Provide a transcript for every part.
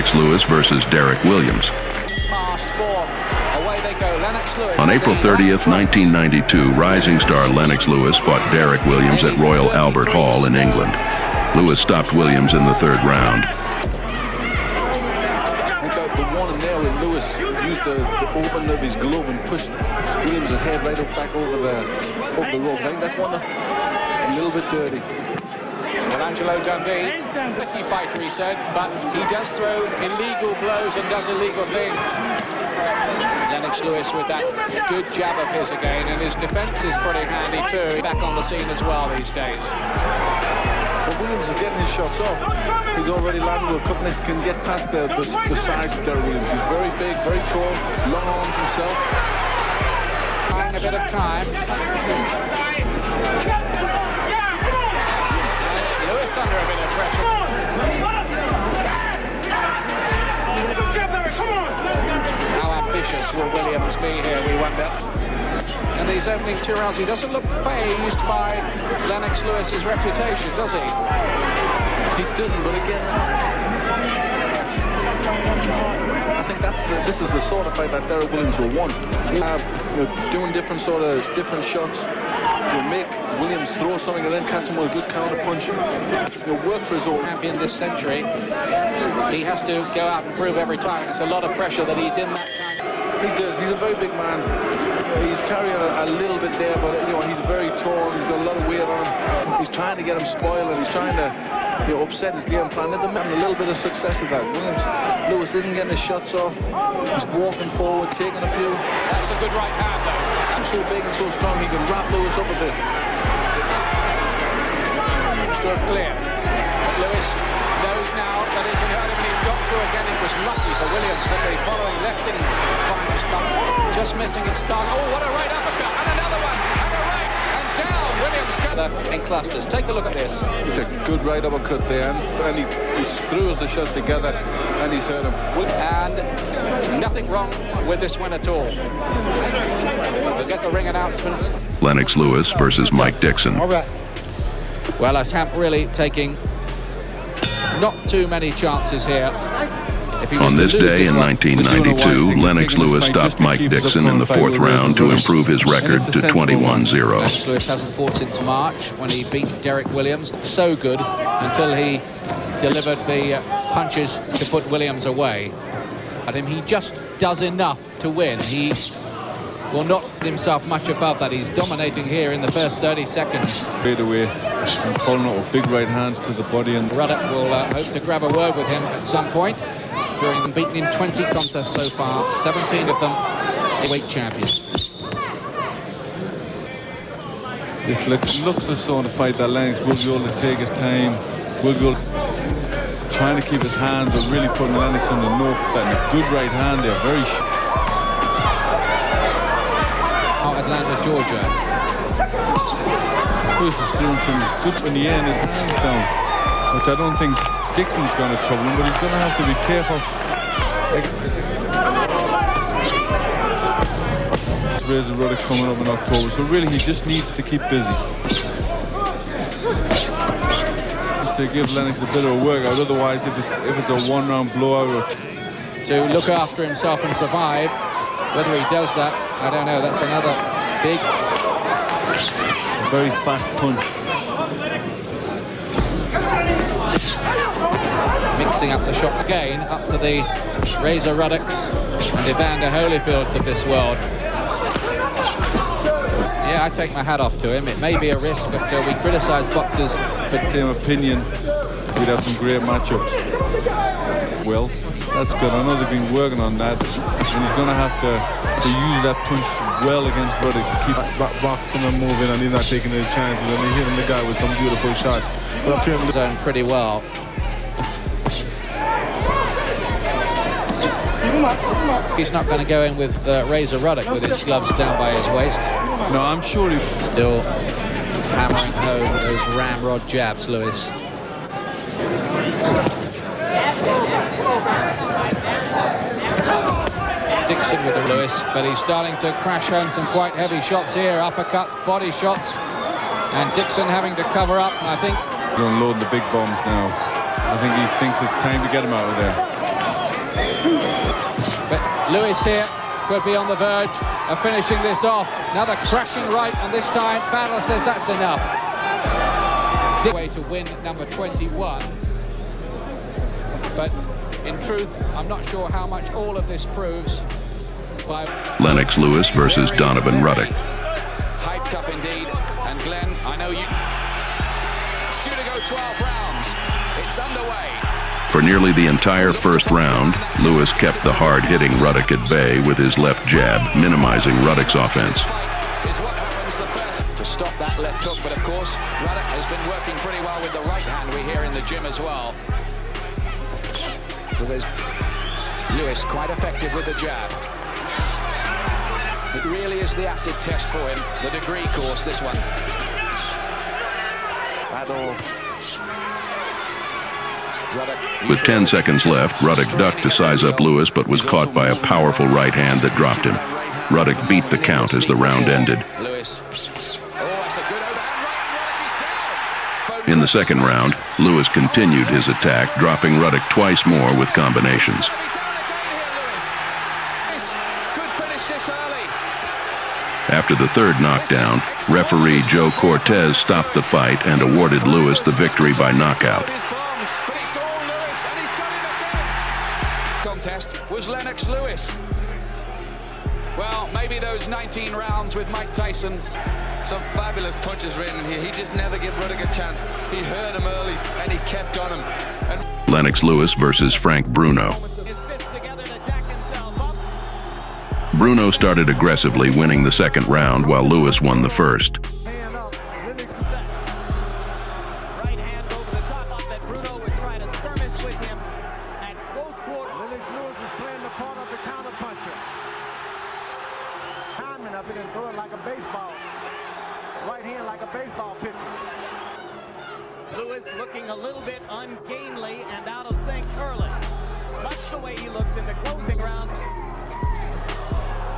Lennox Lewis versus Derek Williams. Away they go. Lennox Lewis. On April 30th, 1992, rising star Lennox Lewis fought Derek Williams at Royal Albert Hall in England. Lewis stopped Williams in the third round. The one in there with Lewis used the open of his glove and pushed Williams' head right up back over the rope. I think that's one a little bit dirty. Well, Angelo Dundee, pretty fighter, he said, but he does throw illegal blows and does illegal things. Lennox Lewis with that good jab of his again, and his defense is pretty handy too. Back on the scene as well these days. But Williams is getting his shots off. He's already landed with a couple. He can get past the sides of Derek Williams. He's very big, very tall, long arms himself. Buying a bit of time. Lewis under a bit of pressure. How ambitious will Williams be here, we wonder. In these opening 2 rounds, he doesn't look fazed by Lennox Lewis's reputation, does he? He doesn't, but again, I think this is the sort of fight that Derek Williams will want. Doing different shots. Make Williams throw something and then catch him with a good counter punch. Work for his own champion this century. He has to go out and prove every time. It's a lot of pressure that he's in that kind. He does. He's a very big man. He's carrying a little bit there, but he's very tall. He's got a lot of weight on him. He's trying to get him spoiled, and he's trying to upset his game plan. They're having a little bit of success with that. Lewis isn't getting his shots off. He's walking forward, taking a few. That's a good right hand, though. He's so big and so strong, he can wrap Lewis up a bit. Still clear. But Lewis knows now that he can hurt him, and he's got through again. It was lucky for Williams that the following left in final stop, just missing its target. Oh, what a right uppercut, and another one, and a right, and down. Williams got in clusters. Take a look at this. It's a good right uppercut there, and he threw the shots together, and he's hurt him. And nothing wrong with this one at all. We'll get the ring announcements. Lennox Lewis versus Mike Dixon. All right. Well, as Hamp really taking not too many chances here. On this day in 1992, Lennox Lewis stopped Mike Dixon in the fourth round to improve his record to 21-0. Lennox Lewis hasn't fought since March when he beat Derek Williams. So good until he delivered the punches to put Williams away. At him, he just does enough to win. He will not put himself much above that. He's dominating here in the first 30 seconds. Straight away, and pulling out with big right hands to the body. And Ruck will hope to grab a word with him at some point. During them, beaten in 20 contests so far, 17 of them weight champions. This looks the sort of fight that Lennox will be able to take his time. Will be able to trying to keep his hands, but really putting Lennox in the note. That a good right hand there, very. Atlanta, Georgia. Lewis is doing some good when he in his hands down, which I don't think Dixon's going to trouble him, but he's going to have to be careful. Razor Ruddock coming up in October, so really he just needs to keep busy. Just to give Lennox a bit of a workout, otherwise if it's a one-round blowout. To look after himself and survive. Whether he does that, I don't know. That's another big... A very fast punch. Mixing up the shots again, up to the Razor Ruddocks and Evander Holyfields of this world. Yeah, I take my hat off to him. It may be a risk, but we criticise boxers for... Same opinion, we'd have some great matchups. Well, that's good. I know they've been working on that, and he's going to have to use that punch well against Ruddock. Keep boxing and moving, and he's not taking any chances, and he's hitting the guy with some beautiful shots. But up here, zone pretty well. He's not going to go in with Razor Ruddock with his gloves down by his waist. No, I'm sure he... Still hammering home those ramrod jabs, Lewis. Dixon with the Lewis, but he's starting to crash home some quite heavy shots here. Uppercuts, body shots, and Dixon having to cover up. And I think... He's unloading the big bombs now. I think he thinks it's time to get him out of there. But Lewis here could be on the verge of finishing this off. Another crashing right, and this time Battle says that's enough. Way to win number 21. But in truth, I'm not sure how much all of this proves. Lennox Lewis versus Donovan Ruddock. Hyped up indeed. And Glenn, I know you... It's due to go 12 rounds. It's underway. For nearly the entire first round, Lewis kept the hard-hitting Ruddock at bay with his left jab, minimizing Ruddock's offense. Is what happens the first to stop that left hook, but of course Ruddock has been working pretty well with the right hand, we hear in the gym as well. So there's Lewis quite effective with the jab. It really is the acid test for him, the degree course, this one. With 10 seconds left, Ruddock ducked to size up Lewis, but was caught by a powerful right hand that dropped him. Ruddock beat the count as the round ended. Lewis. Oh, that's a good overhand right. Ruddock is down. In the second round, Lewis continued his attack, dropping Ruddock twice more with combinations. Could finish this early. After the third knockdown, referee Joe Cortez stopped the fight and awarded Lewis the victory by knockout. But it's all Lewis, and he's got it again. Contest was Lennox Lewis. Well, maybe those 19 rounds with Mike Tyson. Some fabulous punches written here. He just never gave Ruddock a chance. He heard him early, and he kept on him. And Lennox Lewis versus Frank Bruno. Bruno started aggressively, winning the second round, while Lewis won the first. Lewis looking a little bit ungainly and out of sync early. Much the way he looked in the closing round.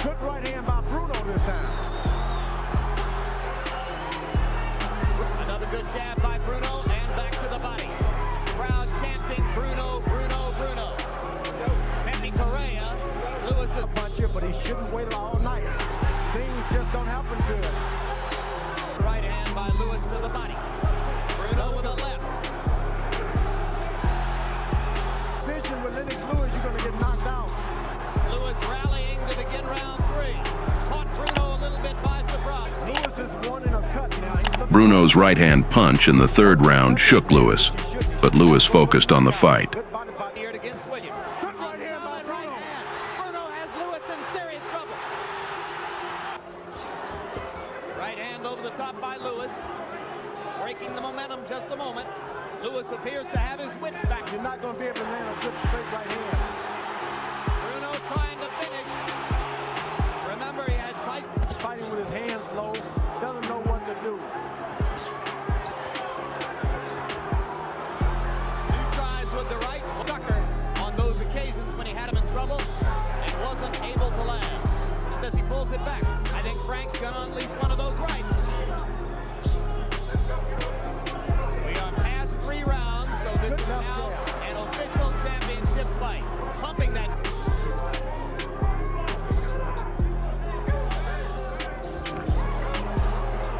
Good right hand by Bruno this time. Another good jab by Bruno and back to the body. Crowd chanting Bruno, Bruno, Bruno. Manny Correa, Lewis is a puncher, but he shouldn't wait all night. Things just don't happen to him. Right hand by Lewis to the body. Bruno with a left. Vision with Lennox Lewis, you're going to get knocked out. Lewis rallying to begin round 3. Caught Bruno a little bit by surprise. Lewis is one in a cut now. Bruno's right-hand punch in the third round shook Lewis, but Lewis focused on the fight. Good body here against Williams. Good right hand by Bruno. Bruno has Lewis in serious trouble. Right hand over the top by Lewis. Breaking the momentum just a moment. Lewis appears to have his wits back. You're not going to be able to land a good straight right hand. Bruno trying to finish. Remember, he had Tyson fighting with his hands low. Doesn't know what to do. Two tries with the right. Tucker on those occasions when he had him in trouble and wasn't able to land. As he pulls it back, I think Frank's going to unleash one of those rights. We are past 3 rounds, so this is now an official championship fight. Pumping that.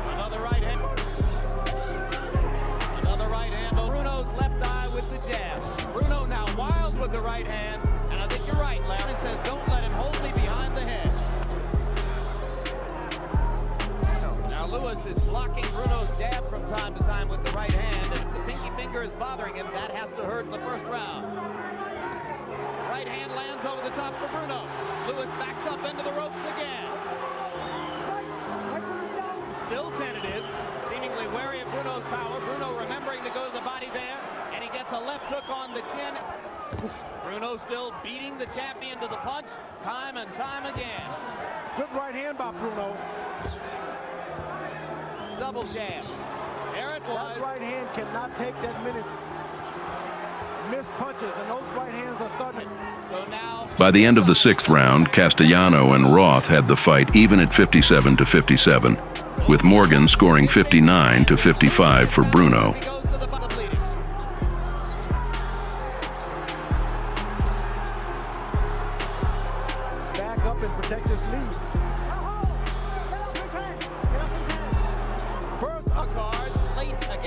Another right hand. Another right hand. Bruno's left eye with the jab. Bruno now wild with the right hand, and I think you're right, Larry. Says don't let him hold me behind the hedge. Now Lewis is blocking Bruno's jab from time to time with the right hand, and if the pinky finger is bothering him, that has to hurt in the first round. Right hand lands over the top for Bruno. Lewis backs up into the ropes again. Still tentative, seemingly wary of Bruno's power. Bruno remembering to go to the body there, and he gets a left hook on the chin. Bruno still beating the champion to the punch, time and time again. Good right hand by Bruno. Double jab. There it was. That right hand cannot take that many missed punches, and those right hands are starting. So now, By the end of the sixth round, Castellano and Roth had the fight even at 57-57, with Morgan scoring 59-55 for Bruno. he goes to the bottom leading. and protect his lead.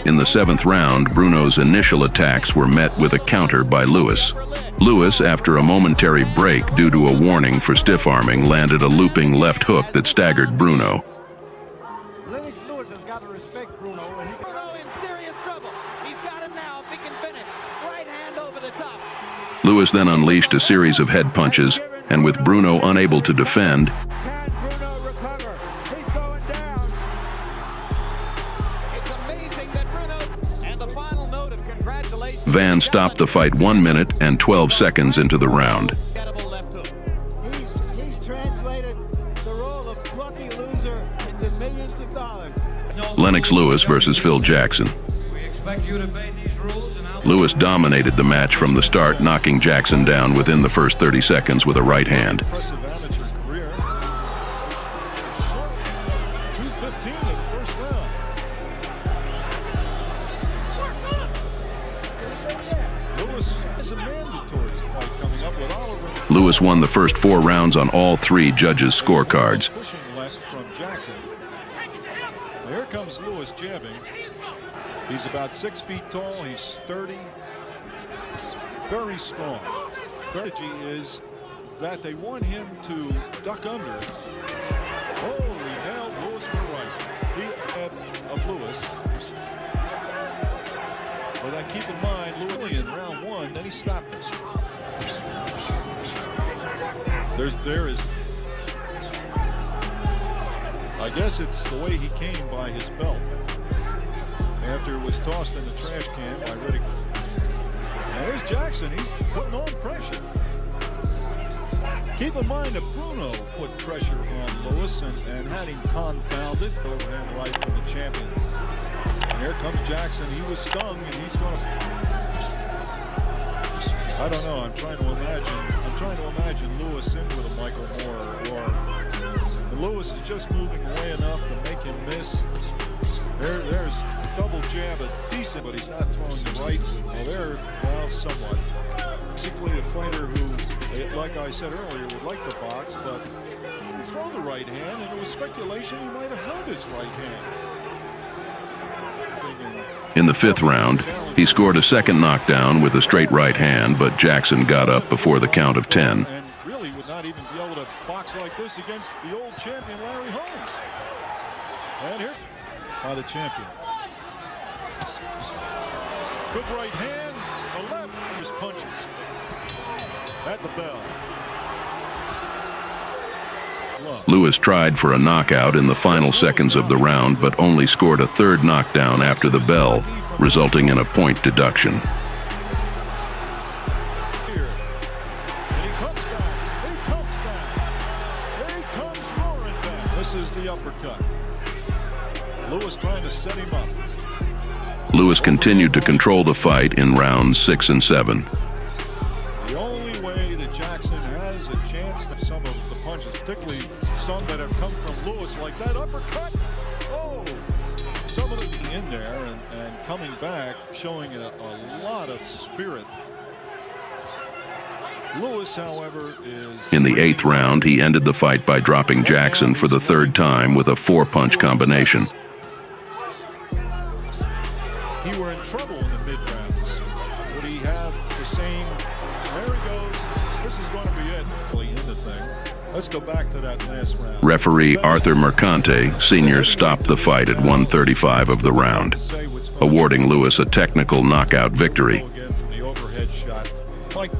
In the 7th round, Bruno's initial attacks were met with a counter by Lewis. Lewis, after a momentary break due to a warning for stiff-arming, landed a looping left hook that staggered Bruno. Lennox Lewis has got to respect Bruno. Bruno in serious trouble. He's got him now if he can finish. Right hand over the top. Lewis then unleashed a series of head punches, and with Bruno unable to defend, Can Bruno recover? He's going down. It's amazing that Bruno, and the final note of congratulations. Van stopped the fight 1 minute and 12 seconds into the round. Left hook. He's translated the role of plucky loser into millions of dollars. Lennox Lewis versus Phil Jackson. We expect you to obey these rules and Lewis dominated the match from the start, knocking Jackson down within the first 30 seconds with a right hand. Impressive amateur career. 2:15 in the first round. Lewis has a mandatory fight coming up with Oliver. Lewis won the first 4 rounds on all 3 judges' scorecards. Pushing left from Jackson. Now here comes Lewis jabbing. He's about 6 feet tall. He's sturdy. Very strong. Strategy is that they want him to duck under. Oh, he nailed Lewis with a right. He of Lewis. But then keep in mind, Lewis in round 1, then he stopped this. There is. I guess it's the way he came by his belt after it was tossed in the trash can by Riddick. Now there's Jackson. He's putting on pressure. Keep in mind that Bruno put pressure on Lewis and had him confounded. Overhand right from the champion. And here comes Jackson. He was stung, and he's going to. I don't know. I'm trying to imagine Lewis in with a Michael Moore, or Lewis is just moving away enough to make him miss. There's double jab at Dixon, but he's not throwing the right. Well, somewhat. Basically a fighter who, like I said earlier, would like the box, but he would throw the right hand, and there was speculation he might have hurt his right hand. In the 5th round, he scored a second knockdown with a straight right hand, but Jackson got up before the count of 10. And really would not even be able to box like this against the old champion, Larry Holmes. And here by the champion. Good right hand, the left, his punches. At the bell. Lewis tried for a knockout in the final seconds of the round, but only scored a 3rd knockdown after the bell, resulting in a point deduction. Here. And he comes back. He comes back. Here he comes roaring back. This is the uppercut. Lewis trying to set him up. Lewis continued to control the fight in rounds 6 and 7. The only way that Jackson has a chance of some of the punches, particularly some that have come from Lewis, like that uppercut. Oh, some of them in there and coming back, showing a lot of spirit. Lewis, however, is... In the 8th round, he ended the fight by dropping Jackson for the 3rd time with a 4-punch combination. He were in trouble in the mid-rounds. Would he have the same... There he goes. This is going to be it. Really in the thing. Let's go back to that last round. Referee Arthur Mercante, Sr. stopped the fight at 1:35 of the round, awarding Lewis a technical knockout victory. Again from